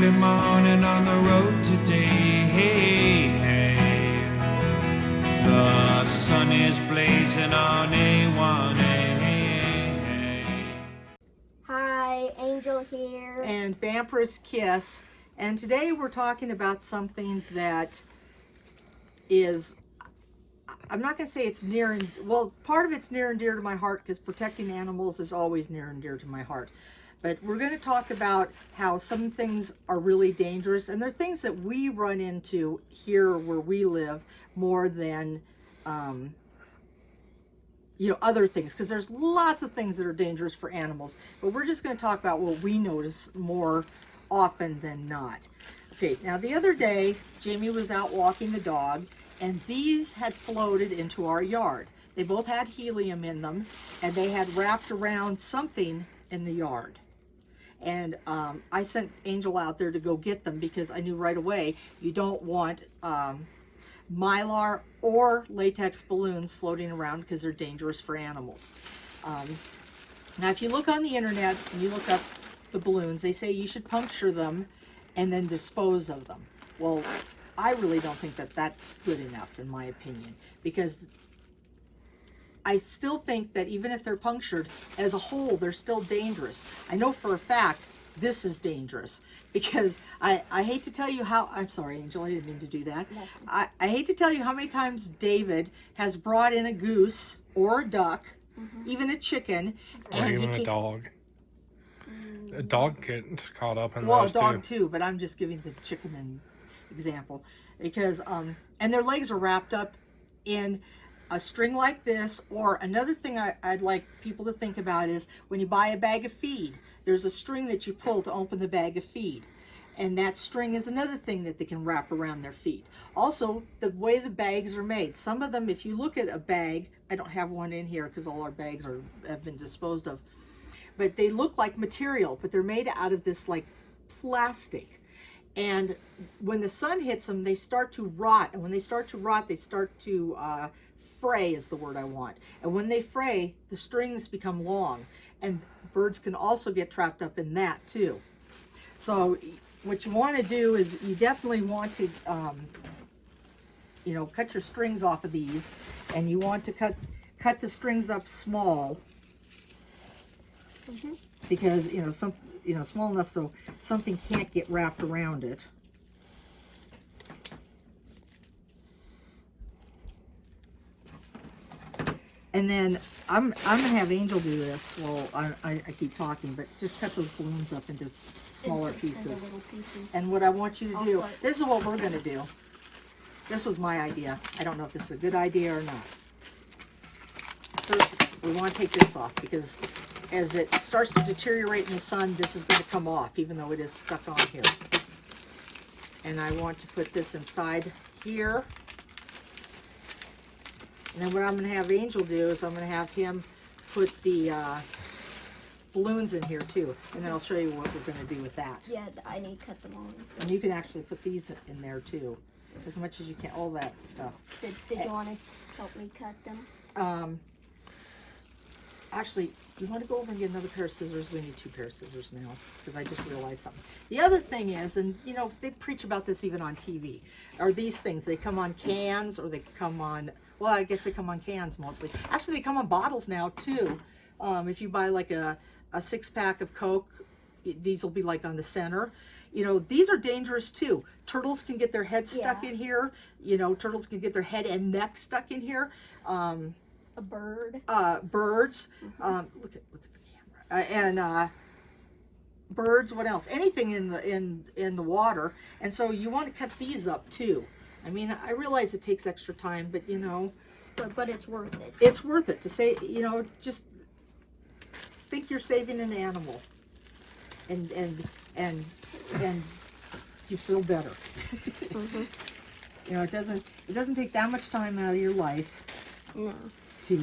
early morning on the road today. Hey, hey. The sun is blazing on A1A. Hi, Angel here. And Vampyresskiss. And today we're talking about something that is, I'm not going to say it's near and, well, part of it's near and dear to my heart because protecting animals is always near and dear to my heart. But we're going to talk about how some things are really dangerous, and they're things that we run into here where we live more than, other things, because there's lots of things that are dangerous for animals. But we're just going to talk about what we notice more often than not. Okay, now the other day, Jamie was out walking the dog, and these had floated into our yard. They both had helium in them, and they had wrapped around something in the yard. And I sent Angel out there to go get them because I knew right away you don't want mylar or latex balloons floating around because they're dangerous for animals. Now, if you look on the internet and you look up the balloons, they say you should puncture them and then dispose of them. Well, I really don't think that that's good enough, in my opinion, because I still think that even if they're punctured, as a whole, they're still dangerous. I know for a fact this is dangerous because I hate to tell you how, I'm sorry, Angel, I didn't mean to do that. I hate to tell you how many times David has brought in a goose or a duck, even a chicken. Or even a dog. A dog gets caught up in well, those a dog too. too, but I'm just giving the chicken an example because, and their legs are wrapped up in a string like this. Or another thing I'd like people to think about is when you buy a bag of feed, there's a string that you pull to open the bag of feed. And that string is another thing that they can wrap around their feet. Also, the way the bags are made. Some of them, if you look at a bag, I don't have one in here because all our bags have been disposed of, but they look like material, but they're made out of this like plastic. And when the sun hits them, they start to rot. And when they start to rot, they start to fray is the word I want. And when they fray, the strings become long. And birds can also get trapped up in that too. So what you want to do is you definitely want to, cut your strings off of these. And you want to cut the strings up small. Because, small enough so something can't get wrapped around it. And then I'm gonna have Angel do this. Well, I keep talking, but just cut those balloons up into smaller pieces. And what I want you to do, this is what we're gonna do. This was my idea. I don't know if this is a good idea or not. First, we want to take this off because as it starts to deteriorate in the sun, this is going to come off, even though it is stuck on here. And I want to put this inside here. And then what I'm going to have Angel do is I'm going to have him put the balloons in here too. And then I'll show you what we're going to do with that. Yeah, I need to cut them all. And you can actually put these in there too, as much as you can, all that stuff. Did you want to help me cut them? Actually, you want to go over and get another pair of scissors? We need 2 pairs of scissors now, because I just realized something. The other thing is, and they preach about this even on TV, are these things. They come on cans, or they come on, well, I guess they come on cans mostly. Actually, they come on bottles now too. If you buy like a 6-pack of Coke, these will be like on the center. These are dangerous too. Turtles can get their head stuck in here. Turtles can get their head and neck stuck in here. A bird. Birds. Look at the camera. Birds. What else? Anything in the water. And so you want to cut these up too. I mean, I realize it takes extra time, but But it's worth it. It's worth it to say. Just think you're saving an animal, and you feel better. It doesn't take that much time out of your life. No. To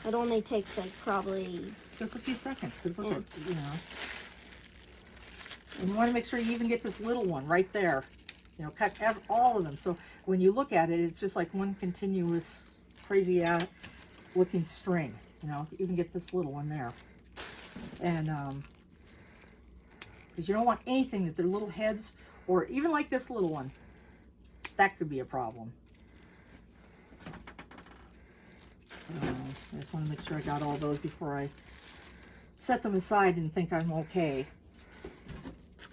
it only takes like probably just a few seconds, because look at and you want to make sure you even get this little one right there. Cut all of them, so when you look at it, it's just like one continuous crazy looking string. You can get this little one there, and because you don't want anything that their little heads or even like this little one, that could be a problem. So I just want to make sure I got all those before I set them aside and think I'm okay.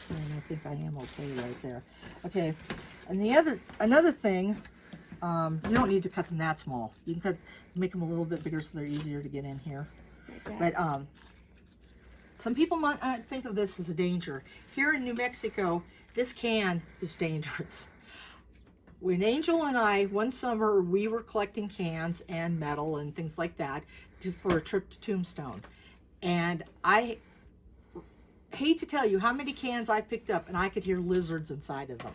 And I think I am okay right there. Okay, and another thing, you don't need to cut them that small. You can make them a little bit bigger so they're easier to get in here. Okay. But some people might think of this as a danger. Here in New Mexico, this can is dangerous. When Angel and I, one summer, we were collecting cans and metal and things like that for a trip to Tombstone. And I hate to tell you how many cans I picked up and I could hear lizards inside of them.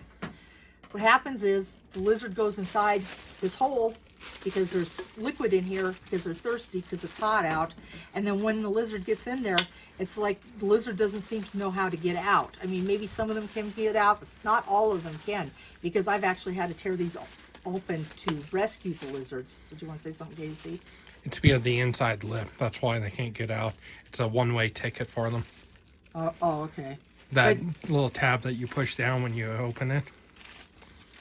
What happens is the lizard goes inside this hole because there's liquid in here because they're thirsty because it's hot out. And then when the lizard gets in there, it's like the lizard doesn't seem to know how to get out. I mean, maybe some of them can get out, but not all of them can, because I've actually had to tear these open to rescue the lizards. Did you want to say something, Casey? It's via the inside lip. That's why they can't get out. It's a one-way ticket for them. Oh, okay. That little tab that you push down when you open it.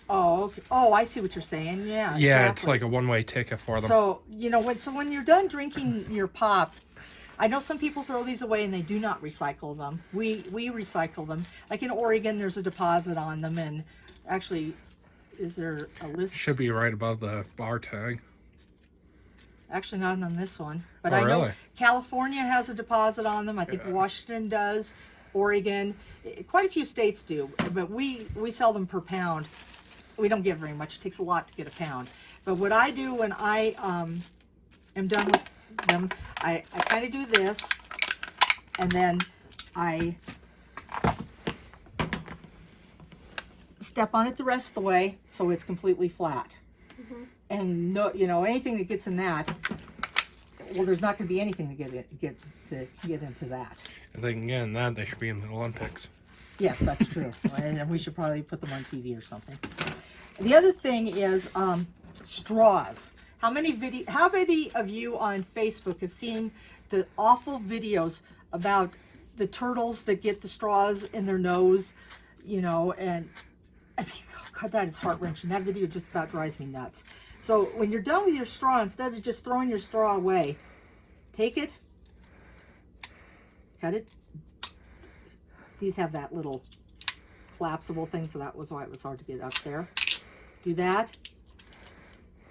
Oh, okay. Oh, I see what you're saying. Yeah. Yeah, exactly. it's like a one-way ticket for them. So, you know, when you're done drinking your pop, I know some people throw these away and they do not recycle them. We recycle them. Like in Oregon, there's a deposit on them, and actually, is there a list? Should be right above the bar tag. Actually, not on this one. But Oh, I know really? California has a deposit on them. I think Washington does. Oregon. Quite a few states do. But we sell them per pound. We don't get very much. It takes a lot to get a pound. But what I do when I am done with them, I kind of do this. And then I step on it the rest of the way so it's completely flat. And no, you know, anything that gets in that, well, there's not going to be anything to get into that. If they can get in that, they should be in the Olympics. Yes, that's true. And we should probably put them on TV or something. And the other thing is straws. How many of you on Facebook have seen the awful videos about the turtles that get the straws in their nose, you know, and I mean, God, that is heart-wrenching. That video just about drives me nuts. So when you're done with your straw, instead of just throwing your straw away, take it, cut it. These have that little collapsible thing, so that was why it was hard to get up there. Do that.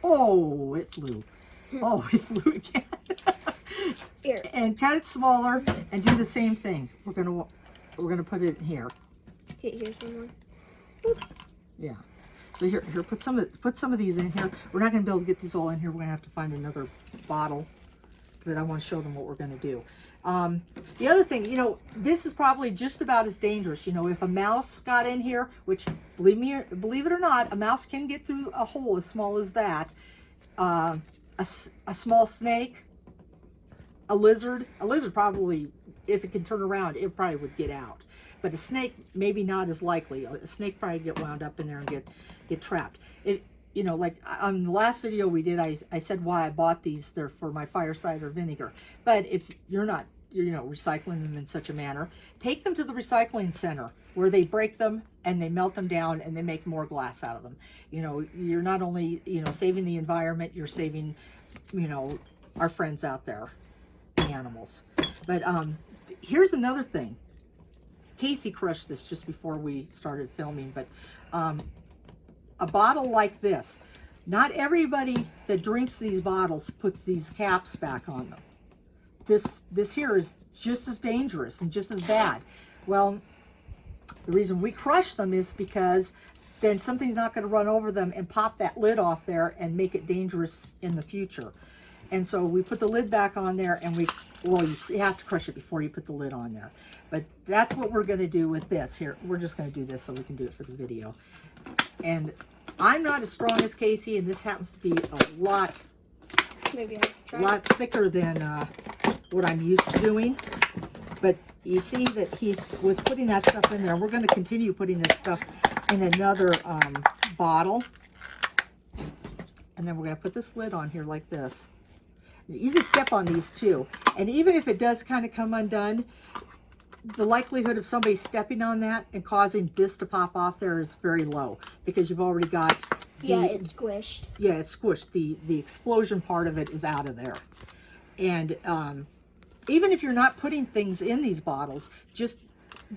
Oh, it flew. Oh, it flew again. Here. And cut it smaller and do the same thing. We're gonna put it in here. Okay, here's one more. Yeah. So here, put some of these in here. We're not gonna be able to get these all in here. We're gonna have to find another bottle, but I want to show them what we're gonna do. The other thing, you know, this is probably just about as dangerous. You know, if a mouse got in here, which believe it or not, a mouse can get through a hole as small as that. A small snake, a lizard probably, if it can turn around, it probably would get out. But a snake, maybe not as likely. A snake probably get wound up in there and get trapped. You know, like on the last video we did, I said why I bought these. They're for my fire cider vinegar. But if you're not, you know, recycling them in such a manner, take them to the recycling center where they break them and they melt them down and they make more glass out of them. You know, you're not only, you know, saving the environment, you're saving, you know, our friends out there, the animals. But here's another thing. Casey crushed this just before we started filming, but a bottle like this, not everybody that drinks these bottles puts these caps back on them. This here is just as dangerous and just as bad. Well, the reason we crush them is because then something's not going to run over them and pop that lid off there and make it dangerous in the future. And so we put the lid back on there, and you have to crush it before you put the lid on there. But that's what we're going to do with this here. We're just going to do this so we can do it for the video. And I'm not as strong as Casey, and this happens to be a lot thicker than what I'm used to doing. But you see that he was putting that stuff in there. We're going to continue putting this stuff in another bottle. And then we're going to put this lid on here like this. You can step on these too. And even if it does kind of come undone, the likelihood of somebody stepping on that and causing this to pop off there is very low, because you've already got Yeah, it's squished. Yeah, it's squished. The explosion part of it is out of there. And even if you're not putting things in these bottles, just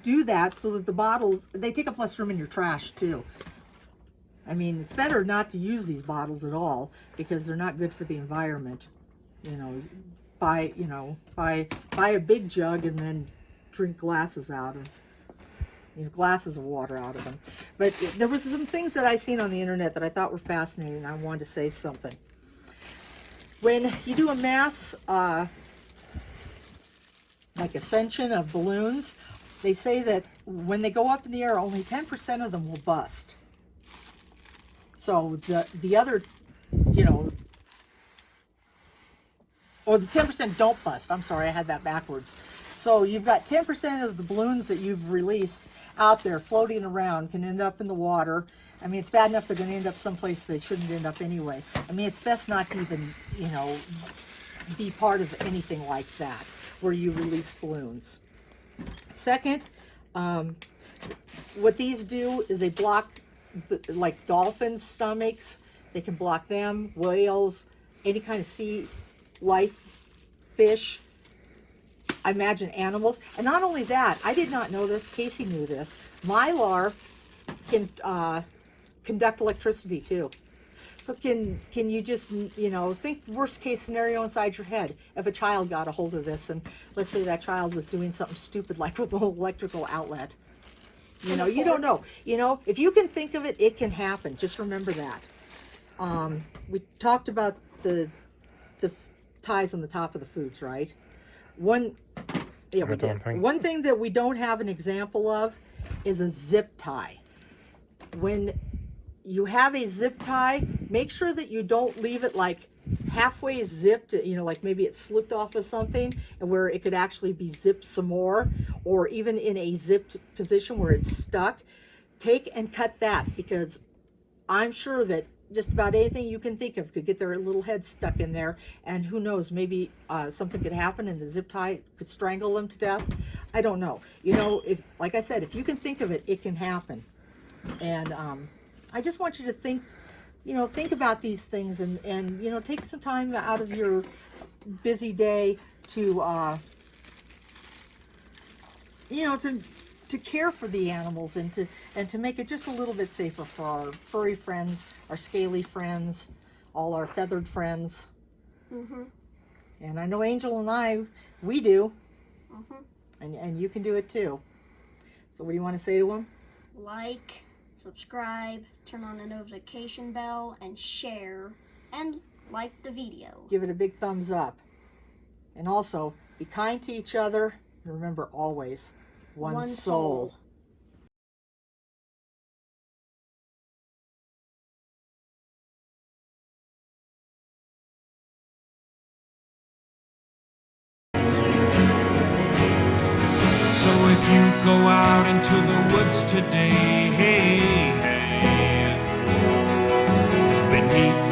do that so that the bottles, they take up less room in your trash too. I mean, it's better not to use these bottles at all, because they're not good for the environment. You know, buy a big jug and then drink glasses out of, glasses of water out of them. But there was some things that I seen on the internet that I thought were fascinating, and I wanted to say something. When you do a mass like ascension of balloons, they say that when they go up in the air, only 10% of them will bust. So the other, or the 10% don't bust. I'm sorry, I had that backwards. So you've got 10% of the balloons that you've released out there floating around can end up in the water. I mean, it's bad enough they're going to end up someplace they shouldn't end up anyway. I mean, it's best not to even, be part of anything like that where you release balloons. Second, what these do is they block, like dolphins' stomachs. They can block them, whales, any kind of sea life, fish, I imagine animals. And not only that, I did not know this, Casey knew this, Mylar can conduct electricity too. So can you just, think worst case scenario inside your head. If a child got a hold of this, and let's say that child was doing something stupid like with an electrical outlet. You don't know. If you can think of it, it can happen. Just remember that. We talked about the ties on the top of the foods, right? One thing that we don't have an example of is a zip tie. When you have a zip tie, make sure that you don't leave it like halfway zipped, like maybe it slipped off of something and where it could actually be zipped some more, or even in a zipped position where it's stuck. Take and cut that, because I'm sure that just about anything you can think of could get their little head stuck in there, and who knows, maybe something could happen and the zip tie could strangle them to death. I don't know. If, like I said, if you can think of it, it can happen. And I just want you to think about these things, and take some time out of your busy day to to care for the animals, and to make it just a little bit safer for our furry friends, our scaly friends, all our feathered friends. Mm-hmm. And I know Angel and we do. Mm-hmm. And you can do it too. So what do you want to say to them? Like, subscribe, turn on the notification bell, and share, and like the video. Give it a big thumbs up. And also, be kind to each other. And remember, always, one soul. So if you go out into the woods today, beneath